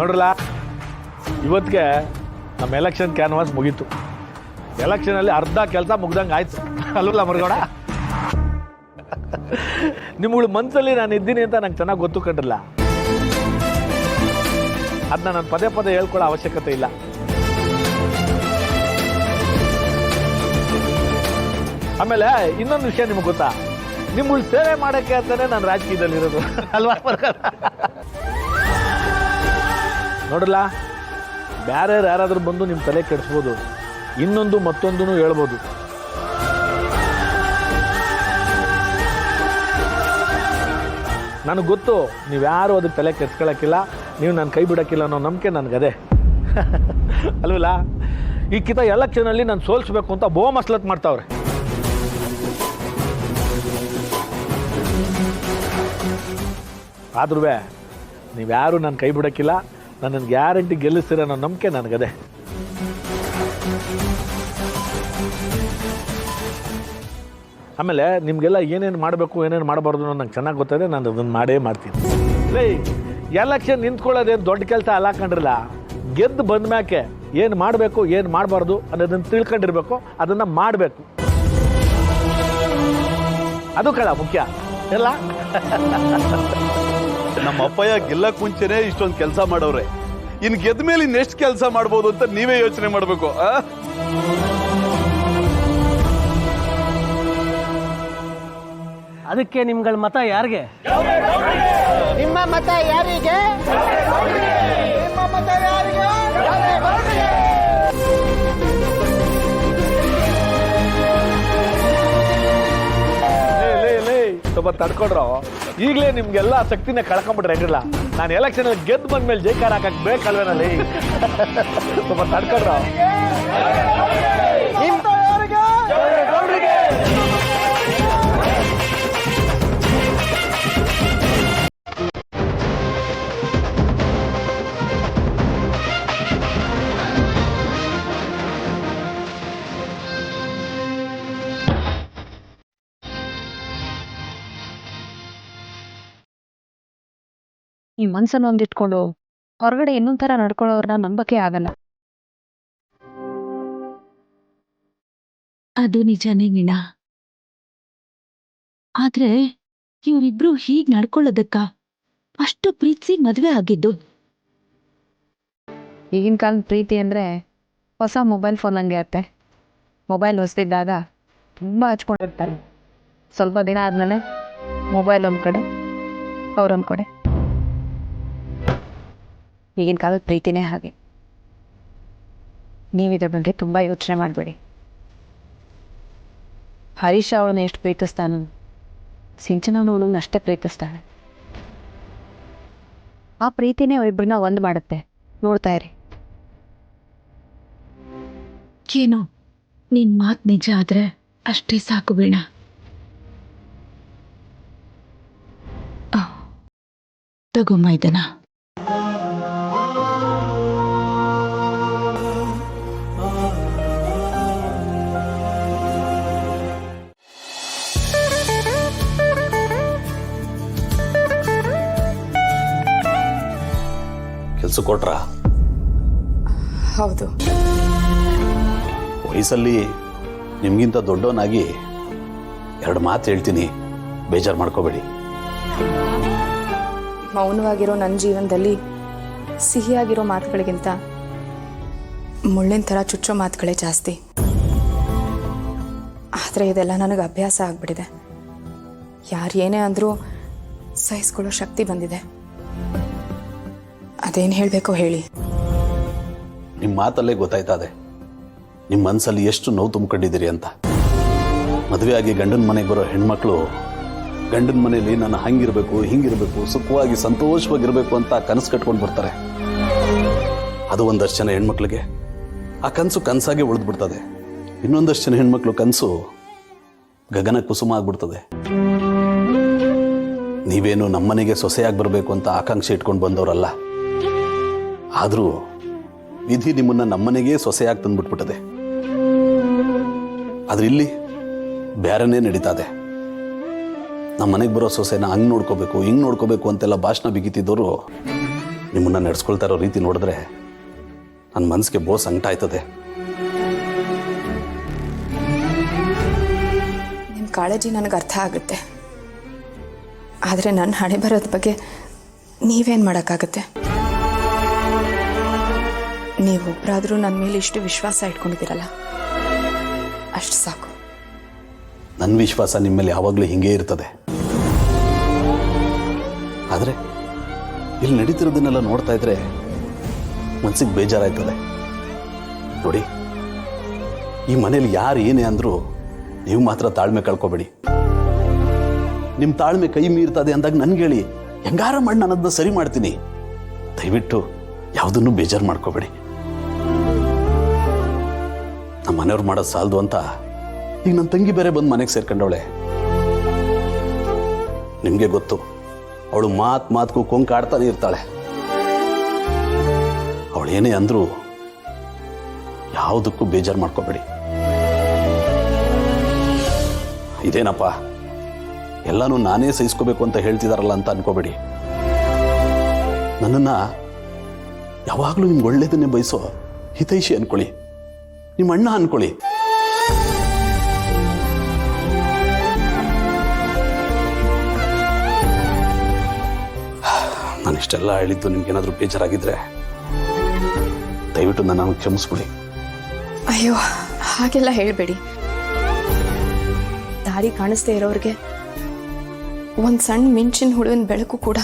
ನೋಡ್ರಲ್ಲ, ಇವತ್ತಿಗೆ ನಮ್ಮ election canvas ಮುಗೀತು. ಎಲೆಕ್ಷನಲ್ಲಿ ಅರ್ಧ ಕೆಲಸ ಮುಗ್ದಂಗೆ ಆಯ್ತು ಅಲ್ವಲ್ಲ ಮರಗೌಡ? ನಿಮ್ಗಳ ಮನಸ್ಸಲ್ಲಿ ನಾನು ಇದ್ದೀನಿ ಅಂತ ನಂಗೆ ಚೆನ್ನಾಗಿ ಗೊತ್ತು ಕಂಡ್ರಲ್ಲ. ಅದನ್ನ ನಾನು ಪದೇ ಪದೇ ಹೇಳ್ಕೊಳ್ಳೋ ಅವಶ್ಯಕತೆ ಇಲ್ಲ. ಆಮೇಲೆ ಇನ್ನೊಂದು ವಿಷಯ ನಿಮ್ಗೆ ಗೊತ್ತಾ, ನಿಮ್ಗಳ ಸೇವೆ ಮಾಡೋಕ್ಕೆ ಅಂತಾನೆ ನಾನು ರಾಜಕೀಯದಲ್ಲಿರೋದು ಅಲ್ವಾ? ನೋಡಲ್ಲ, ಬೇರೆ ಯಾರಾದ್ರೂ ಬಂದು ನಿಮ್ಮ ತಲೆ ಕೆಡಿಸ್ಬೋದು, ಇನ್ನೊಂದು ಮತ್ತೊಂದು ಹೇಳ್ಬೋದು. ನನಗೆ ಗೊತ್ತು ನೀವ್ಯಾರು ಅದಕ್ಕೆ ತಲೆ ಕೆಡ್ಸ್ಕೊಳಕ್ಕಿಲ್ಲ, ನೀವು ನಾನು ಕೈ ಬಿಡೋಕ್ಕಿಲ್ಲ ಅನ್ನೋ ನಂಬಿಕೆ ನನಗದೆ ಅಲ್ವಲ್ಲ? ಈ ಕಿತ ಎಲೆಕ್ಷನಲ್ಲಿ ನಾನು ಸೋಲ್ಸ್ಬೇಕು ಅಂತ ಬಹು ಮಸಲತ್ ಮಾಡ್ತಾವ್ರೆ. ಆದ್ರೂ ನೀವ್ಯಾರು ನಾನು ಕೈ ಬಿಡೋಕ್ಕಿಲ್ಲ, ನನ್ನನ್ನು ಗ್ಯಾರಂಟಿ ಗೆಲ್ಲಿಸ್ತೀರ ಅನ್ನೋ ನಂಬಿಕೆ ನನಗದೆ. ಆಮೇಲೆ ನಿಮಗೆಲ್ಲ ಏನೇನು ಮಾಡಬೇಕು ಏನೇನು ಮಾಡಬಾರ್ದು ಅನ್ನೋ ನಂಗೆ ಚೆನ್ನಾಗಿ ಗೊತ್ತದೆ. ನಾನು ಅದನ್ನು ಮಾಡೇ ಮಾಡ್ತೀನಿ. ಲೇ, ಎಲೆಕ್ಷನ್ ನಿಂತ್ಕೊಳ್ಳೋದೇನು ದೊಡ್ಡ ಕೆಲಸ ಅಲ್ಲ ಕಂಡ್ರಲ್ಲ. ಗೆದ್ದು ಬಂದ ಮ್ಯಾಕೆ ಏನು ಮಾಡಬೇಕು ಏನು ಮಾಡಬಾರ್ದು ಅನ್ನೋದನ್ನು ತಿಳ್ಕೊಂಡಿರ್ಬೇಕು, ಅದನ್ನು ಮಾಡಬೇಕು. ಅದು ಕಳ ಮುಖ್ಯ ಎಲ್ಲ. ನಮ್ಮ ಅಪ್ಪಯ್ಯ ಗೆಲ್ಲಕ್ಕೆ ಮುಂಚೆನೇ ಇಷ್ಟೊಂದು ಕೆಲಸ ಮಾಡವ್ರೆ. ಇನ್ನು ಗೆದ್ದ ಮೇಲೆ ಇನ್ನೆಷ್ಟು ಕೆಲಸ ಮಾಡ್ಬೋದು ಅಂತ ನೀವೇ ಯೋಚನೆ ಮಾಡಬೇಕು. ಅದಕ್ಕೆ ನಿಮ್ಗಳ ಮತ ಯಾರಿಗೆ? ನಿಮ್ಮ ಮತ ಯಾರಿಗೆ? ನಿಮ್ಮ ಮತ ಯಾರಿಗೆ? ಸ್ವಲ್ಪ ತಡ್ಕೊಡ್ರು. ಈಗಲೇ ನಿಮ್ಗೆಲ್ಲ ಶಕ್ತಿನ ಕಳ್ಕೊಂಬಿಟ್ರೆ ಹೆಂಗಿಲ್ಲ. ನಾನು ಎಲೆಕ್ಷನ್ ಅಲ್ಲಿ ಗೆದ್ದು ಬಂದ್ಮೇಲೆ ಜೈಕಾರ ಹಾಕಕ್ ಬೇಕಲ್ವೇನಲ್ಲಿ? ಸ್ವಲ್ಪ ತಡ್ಕೊಡ್ರು. ಈ ಮನ್ಸನ್ನು ಒಂದಿಟ್ಕೊಂಡು ಹೊರಗಡೆ ಇನ್ನೊಂದ್ ತರ ನಡ್ಕೊಳ್ಳೋರ್ನ ನಂಬಕ್ಕೆ ಆಗಲ್ಲ. ಅದು ನಿಜನೇ ವೀಣಾ. ಆದ್ರೆ ಇವರಿಬ್ರು ಹೀಗ್ ನಡ್ಕೊಳ್ಳೋದಕ್ಕ ಅಷ್ಟು ಪ್ರೀತಿಸಿ ಮದ್ವೆ ಆಗಿದ್ದು. ಈಗಿನ ಕಾಲದ ಪ್ರೀತಿ ಅಂದ್ರೆ ಹೊಸ ಮೊಬೈಲ್ ಫೋನ್ ಹಂಗೆ ಇರುತ್ತೆ. ಮೊಬೈಲ್ ಹೊಸದಿದ್ದಾಗ ತುಂಬಾ ಹಚ್ಕೊಂಡಿರ್ತಾರೆ. ಸ್ವಲ್ಪ ದಿನ ಆದ್ಮೇಲೆ ಮೊಬೈಲ್ ಒಂದ್ ಕಡೆ, ಅವ್ರೊಂದ್ ಕಡೆ. ಈಗಿನ ಕಾಲದ ಪ್ರೀತಿನೇ ಹಾಗೆ. ನೀವಿದ್ರ ಬಗ್ಗೆ ತುಂಬ ಯೋಚನೆ ಮಾಡಬೇಡಿ. ಹರೀಶ್ ಅವಳನ್ನ ಎಷ್ಟು ಪ್ರೀತಿಸ್ತಾನೋ ಸಿಂಚನವನು ಅವಳನ್ನ ಅಷ್ಟೇ ಪ್ರೀತಿಸ್ತಾಳೆ. ಆ ಪ್ರೀತಿನೇ ಅವರಿಬ್ಬರನ್ನ ಒಂದು ಮಾಡುತ್ತೆ. ನೋಡ್ತಾ ಇರಿ. ಏನೋ ನಿನ್ ಮಾತು ನಿಜ ಆದ್ರೆ ಅಷ್ಟೇ ಸಾಕು ವೀಣಾ. ತಗೊಮ್ಮ ಇದನ್ನ. ಕೆಲಸ ಕೊಟ್ರ? ಹೌದು. ವಯಸ್ಸಲ್ಲಿ ನಿಮ್ಗಿಂತ ದೊಡ್ಡವನಾಗಿ 2 ಮಾತು ಹೇಳ್ತೀನಿ, ಬೇಜಾರು ಮಾಡ್ಕೋಬೇಡಿ. ಮೌನವಾಗಿರೋ ನನ್ನ ಜೀವನದಲ್ಲಿ ಸಿಹಿಯಾಗಿರೋ ಮಾತುಗಳಿಗಿಂತ ಮುಳ್ಳಿನ ಥರ ಚುಚ್ಚೋ ಮಾತುಗಳೇ ಜಾಸ್ತಿ. ಆದರೆ ಇದೆಲ್ಲ ನನಗೆ ಅಭ್ಯಾಸ ಆಗ್ಬಿಟ್ಟಿದೆ. ಯಾರು ಏನೇ ಅಂದರೂ ಸಹಿಸ್ಕೊಳ್ಳೋ ಶಕ್ತಿ ಬಂದಿದೆ. ಅದೇನು ಹೇಳಬೇಕೋ ಹೇಳಿ. ನಿಮ್ಮ ಮಾತಲ್ಲೇ ಗೊತ್ತಾಯ್ತದೆ ನಿಮ್ಮ ಮನಸ್ಸಲ್ಲಿ ಎಷ್ಟು ನೋವು ತುಂಬಿಕೊಂಡಿದ್ದೀರಿ ಅಂತ. ಮದುವೆ ಆಗಿ ಗಂಡನ ಮನೆಗೆ ಬರೋ ಹೆಣ್ಮಕ್ಳು ಗಂಡನ ಮನೆಯಲ್ಲಿ ನಾನು ಹಂಗಿರಬೇಕು ಹಿಂಗಿರಬೇಕು ಸುಖವಾಗಿ ಸಂತೋಷವಾಗಿರಬೇಕು ಅಂತ ಕನಸು ಕಟ್ಕೊಂಡು ಬರ್ತಾರೆ. ಅದು ಒಂದಷ್ಟು ಜನ ಹೆಣ್ಮಕ್ಳಿಗೆ ಆ ಕನಸು ಕನಸಾಗೆ ಉಳಿದ್ಬಿಡ್ತದೆ. ಇನ್ನೊಂದಷ್ಟು ಜನ ಹೆಣ್ಮಕ್ಳು ಕನಸು ಗಗನ ಕುಸುಮ ಆಗ್ಬಿಡ್ತದೆ. ನೀವೇನು ನಮ್ಮನೆಗೆ ಸೊಸೆಯಾಗಿ ಬರಬೇಕು ಅಂತ ಆಕಾಂಕ್ಷೆ ಇಟ್ಕೊಂಡು ಬಂದವರಲ್ಲ. ಆದರೂ ವಿಧಿ ನಿಮ್ಮನ್ನ ನಮ್ಮನೆಗೆ ಸೊಸೆಯಾಗಿ ತಂದ್ಬಿಟ್ಬಿಟ್ಟದೆ. ಆದ್ರೆ ಇಲ್ಲಿ ಬೇರೆನೇ ನಡೀತಾದೆ. ನಮ್ಮ ಮನೆಗೆ ಬರೋ ಸೊಸೆನ ಹಂಗೆ ನೋಡ್ಕೋಬೇಕು ಹಿಂಗೆ ನೋಡ್ಕೋಬೇಕು ಅಂತೆಲ್ಲ ಭಾಷಣ ಬಿಗಿತಿದ್ದವರು ನಿಮ್ಮನ್ನು ನಡೆಸ್ಕೊಳ್ತಾ ಇರೋ ರೀತಿ ನೋಡಿದ್ರೆ ನನ್ನ ಮನಸ್ಸಿಗೆ ಬಹು ಸಂಕಟ ಆಯ್ತದೆ. ನಿಮ್ಮ ಕಾಳಜಿ ನನಗೆ ಅರ್ಥ ಆಗುತ್ತೆ, ಆದರೆ ನನ್ನ ಹಣೆ ಬರೋದ ಬಗ್ಗೆ ನೀವೇನು ಮಾಡೋಕ್ಕಾಗತ್ತೆ? ನೀವೊಬ್ಬರಾದರೂ ನನ್ನ ಮೇಲೆ ಇಷ್ಟು ವಿಶ್ವಾಸ ಇಟ್ಕೊಂಡಿದ್ದೀರಲ್ಲ, ಅಷ್ಟು ಸಾಕು. ನನ್ನ ವಿಶ್ವಾಸ ನಿಮ್ಮ ಮೇಲೆ ಯಾವಾಗಲೂ ಹಿಂಗೇ ಇರ್ತದೆ. ಆದರೆ ಇಲ್ಲಿ ನಡೀತಿರೋದನ್ನೆಲ್ಲ ನೋಡ್ತಾ ಇದ್ರೆ ಮನ್ಸಿಗೆ ಬೇಜಾರಾಯ್ತದೆ. ನೋಡಿ, ಈ ಮನೇಲಿ ಯಾರು ಏನೇ ಅಂದರೂ ನೀವು ಮಾತ್ರ ತಾಳ್ಮೆ ಕಳ್ಕೊಬೇಡಿ. ನಿಮ್ಮ ತಾಳ್ಮೆ ಕೈ ಮೀರ್ತದೆ ಅಂದಾಗ ನನ್ಗೆ ಹೇಳಿ, ಹೆಂಗಾರ ಮಾಡಿ ನಾನು ಅದನ್ನ ಸರಿ ಮಾಡ್ತೀನಿ. ದಯವಿಟ್ಟು ಯಾವುದನ್ನು ಬೇಜಾರು ಮಾಡ್ಕೋಬೇಡಿ. ನಮ್ಮ ಮನೆಯವ್ರು ಮಾಡೋದು ಸಾಲದು ಅಂತ ಈಗ ನನ್ನ ತಂಗಿ ಬೇರೆ ಬಂದು ಮನೆಗೆ ಸೇರ್ಕೊಂಡವಳೆ. ನಿಮಗೆ ಗೊತ್ತು, ಅವಳು ಮಾತ್ಗೂ ಕೊಂಕಾಡ್ತಾನೆ ಇರ್ತಾಳೆ. ಅವಳೇನೇ ಅಂದ್ರೂ ಯಾವುದಕ್ಕೂ ಬೇಜಾರು ಮಾಡ್ಕೋಬೇಡಿ. ಇದೇನಪ್ಪ ಎಲ್ಲಾನು ನಾನೇ ಸಹಿಸ್ಕೋಬೇಕು ಅಂತ ಹೇಳ್ತಿದಾರಲ್ಲ ಅಂತ ಅನ್ಕೋಬೇಡಿ. ನನ್ನನ್ನು ಯಾವಾಗಲೂ ನಿಮ್ಗೆ ಒಳ್ಳೇದನ್ನೇ ಬಯಸೋ ಹಿತೈಷಿ ಅನ್ಕೊಳ್ಳಿ, ನಿಮ್ಮ ಅಣ್ಣ ಅನ್ಕೊಳ್ಳಿ. ನಾನು ಇಷ್ಟೆಲ್ಲ ಹೇಳಿದ್ದು ನಿಮ್ಗೇನಾದರೂ ಬೇಜಾರಾಗಿದ್ರೆ ದಯವಿಟ್ಟು ನನ್ನ ಕ್ಷಮಿಸ್ಬಿಡಿ. ಅಯ್ಯೋ, ಹಾಗೆಲ್ಲ ಹೇಳಬೇಡಿ. ದಾರಿ ಕಾಣಿಸ್ದೇ ಇರೋರಿಗೆ ಒಂದು ಸಣ್ಣ ಮಿಂಚಿನ ಹುಳುವಿನ ಬೆಳಕು ಕೂಡ